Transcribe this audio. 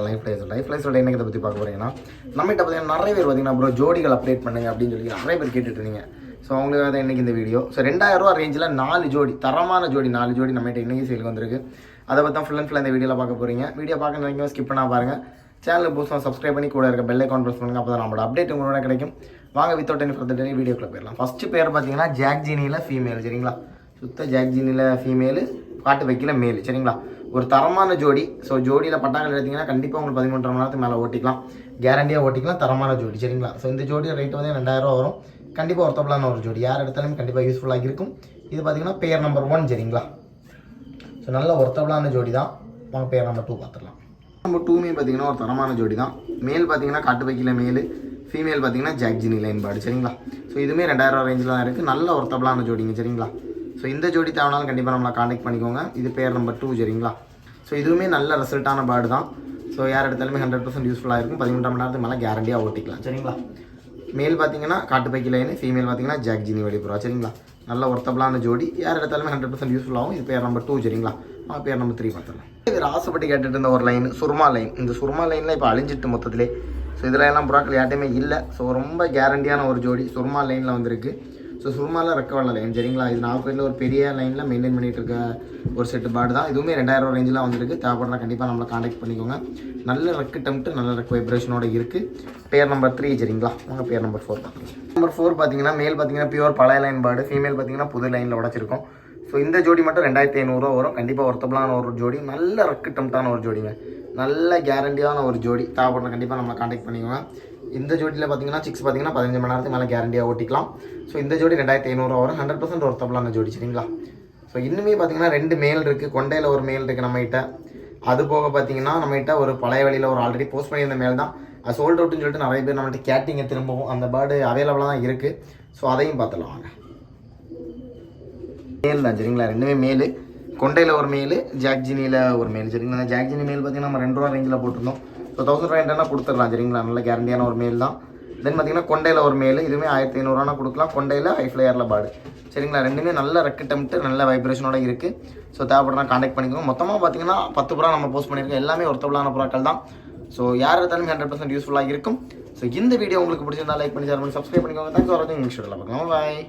Life லைஃப்ல என்ன இதை பற்றி பார்க்க போகிறீங்கன்னா நம்மகிட்ட பார்த்தீங்கன்னா நிறைய பேர் பார்த்தீங்கன்னா ப்ரோ ஜோடிகள் அப்டேட் பண்ணுங்க அப்படின்னு சொல்லி நிறைய பேர் கேட்டுட்டு இருந்தீங்க. ஸோ அவங்களுக்கு தான் இன்றைக்கி இந்த வீடியோ. ஸோ 2000 ரூபா ரேஞ்சில் 4 ஜோடி தரமான ஜோடி 4 ஜோடி நம்மகிட்ட இன்றைக்கி சேலுக்கு வந்திருக்கு. அதை பற்றி தான் ஃபுல் அண்ட் ஃபுல்லாக இந்த வீடியோவில் பார்க்க போகிறீங்க. வீடியோ பார்க்க நினைக்கும் ஸ்கிப் பண்ணால் பாருங்கள். சேனலுக்கு புதுசாக சப்ஸ்கிரைப் பண்ணி கூட இருக்க பெல் ஐகான் ப்ரெஸ் பண்ணுங்கள். அப்போ தான் நம்மளோட அப்டேட் உங்களோட கிடைக்கும். வாங்க வித்தவுட் எனி ஃபர்தர் டிலே வீடியோக்குள்ள போயிடலாம். ஃபஸ்ட்டு பேர் பார்த்தீங்கன்னா ஜாக்ஜினியில் ஃபீமேல். சரிங்களா, சுத்த ஜாக்ஜினியில் ஃபீமேலு, காட்டு வைக்கல மேல். சரிங்களா, ஒரு தரமான ஜோடி. ஸோ ஜோடியில் பட்டாக்கள் எடுத்திங்கன்னா கண்டிப்பாக உங்களுக்கு 13 மணி நேரத்துக்கு மேலே ஓட்டிக்கலாம், கேரண்டியாக ஓட்டிக்கலாம். தரமான ஜோடி. சரிங்களா, ஸோ இந்த ஜோடி ரேட்டு வந்து 2000 ரூபா வரும். கண்டிப்பாக ஒருத்தப்பலான ஒரு ஜோடி, யார் எடுத்தாலும் கண்டிப்பாக யூஸ்ஃபுல்லாக இருக்கும். இது பார்த்தீங்கன்னா பேர் நம்பர் 1. சரிங்களா, ஸோ நல்ல ஒருத்தப்பலான ஜோடி தான். வாங்க பேர் நம்பர் 2 பார்த்துடலாம். நம்பர் 2மே பார்த்தீங்கன்னா ஒரு தரமான ஜோடி தான். மேல் பார்த்தீங்கன்னா காட்டு வைக்கல மேல், ஃபீமேல் பார்த்தீங்கன்னா ஜாக்ஜினி லைன் பாடு. சரிங்களா, ஸோ இதுவுமே 2000 ரூபா ரேஞ்சில் தான் இருக்குது. நல்ல ஒருத்தப்பலான ஜோடிங்க. சரிங்களா, ஸோ இந்த ஜோடி தேவைனாலும் கண்டிப்பாக நம்மளை காண்டாக்ட் பண்ணிக்கோங்க. இது பேர் நம்பர் 2. சரிங்களா, ஸோ இதுவுமே நல்ல ரிசல்ட்டான பேர்டு தான். ஸோ யார் எடுத்தாலுமே 100% யூஸ்ஃபுல்லாக இருக்கும். 13 மணி நேரத்துக்கு மேலே கேரண்டியாக ஓட்டிக்கலாம். சரிங்களா, மேல் பார்த்தீங்கன்னா காட்டுப்பைக்கு லைனு, ஃபீமேல் பார்த்தீங்கன்னா ஜாக்ஜினி வெளிப்புறா. சரிங்களா, நல்ல ஒர்த்தபிளான ஜோடி, யார் எடுத்தாலுமே 100% யூஸ்ஃபுல்லாகும். இது பேர் நம்பர் 2. சரிங்களா, பேர் நம்பர் 3 பார்த்துடலாம். இது ஆசைப்பட்டு கேட்டுட்டு இருந்த ஒரு லைன் சுர்மா லைன். இந்த சுர்மா லைனில் இப்போ அழிஞ்சிட்டு மொத்தத்திலே. ஸோ இதில் எல்லாம் புறாக்கள் யார்ட்டையுமே இல்லை. ஸோ ரொம்ப கேரண்டியான ஒரு ஜோடி சுர்மா லைனில் வந்திருக்கு. ஸோ சுர்மாவில் ரெக்கவர்ல லைன். சரிங்களா, இது நாகர்கோயிலில் ஒரு பெரிய லைனில் மெயின்டைன் பண்ணிகிட்டு இருக்க ஒரு செட்டு பேர்டு தான். இதுவுமே 2000 ரூபா ரேஞ்சில் வந்திருக்கு. தேவைப்படுறா கண்டிப்பாக நம்மளை காண்டாக்ட் பண்ணிக்கோங்க. நல்ல ரெக்கு டம்ட்டு, நல்ல ரெக்கு வைப்ரேஷனோட இருக்குது. பேர் நம்பர் 3. சரிங்களா, உங்கள் பேர் நம்பர் 4 பார்த்துக்கலாம். நம்பர் 4 பார்த்தீங்கன்னா மேல் பார்த்தீங்கன்னா பியூர் பழைய லைன் பேர்டு, ஃபீமேல் பார்த்தீங்கன்னா புது லைனில் உடச்சிருக்கோம். ஸோ இந்த ஜோடி மட்டும் 2500 ரூபா வரும். கண்டிப்பாக ஒருத்தபலான ஒரு ஜோடி, நல்ல ரெக்கு டம்ட்டான ஒரு ஜோடிங்க, நல்ல கேரண்டியான ஒரு ஜோடி. தேவைப்படுற கண்டிப்பாக நம்மளை காண்டாக்ட் பண்ணிக்கோங்க. இந்த ஜோடியில் பார்த்தீங்கன்னா சிக்ஸ் பார்த்தீங்கன்னா 15 மணி நேரத்துக்கு மேலே கேரண்டியாக ஓட்டிக்கலாம். ஸோ இந்த ஜோடி 2500 ரூபா வரும். 100% ஒருத்தபலான ஜோடி. சரிங்களா, ஸோ இன்னுமே பார்த்தீங்கன்னா 2 மேல் இருக்குது, கொண்டையில் ஒரு மேல் இருக்குது நம்மகிட்ட. அது போக பார்த்தீங்கன்னா நம்மகிட்ட ஒரு பழைய வழியில் ஒரு ஆல்ரெடி போஸ்ட் பண்ணியிருந்த மேல் தான். அது சோல்ட் அவுட்னு சொல்லிட்டு நிறைய பேர் நம்மகிட்ட கேட்டிங்க திரும்பவும். அந்த பேர்டு அவைலபிளாக தான் இருக்குது. ஸோ அதையும் பார்த்துலாம் வாங்க. மேல் தான். சரிங்களா, 2மே மேல், கொண்டையில் ஒரு மேல், ஜாக்ஜினியில் ஒரு மேல். சரிங்களா, ஜாக்ஜினி மேல் பார்த்தீங்கன்னா நம்ம 2 ரூபா ரேஞ்சில் போட்டிருந்தோம். ஸோ 1500 கொடுத்துடலாம். சரிங்களா, நல்ல கேரண்டியான ஒரு மேல் தான். தென் பார்த்தீங்கன்னா கொண்டையில் ஒரு மேல், இதுவுமே 1500 கொடுக்கலாம். கொண்டையில் ஹைஃப்ளையரில் பாடு. சரிங்களா, 2மே நல்ல ரெக்கு டம்ட்டு, நல்ல வைப்ரேஷனோட இருக்குது. ஸோ தேவைப்படுறா காண்டாக்ட் பண்ணிக்கோங்க. மொத்தமாக பார்த்தீங்கன்னா 10 புறா நம்ம போஸ்ட் பண்ணியிருக்கோம். எல்லாமே ஒருத்தபலான புறாக்கள் தான். ஸோ யார் எடுத்தாலும் 100% யூஸ்ஃபுல்லாக இருக்கும். ஸோ இந்த வீடியோ உங்களுக்கு பிடிச்சிருந்தா லைக் பண்ணி ஷேர் பண்ணி சப்ஸ்கிரைப் பண்ணிக்கோங்க. தேங்க்ஸ் ஃபார் வாட்சிங். நெக்ஸ்ட் வீடியோவில் பார்க்கலாம். பாய்.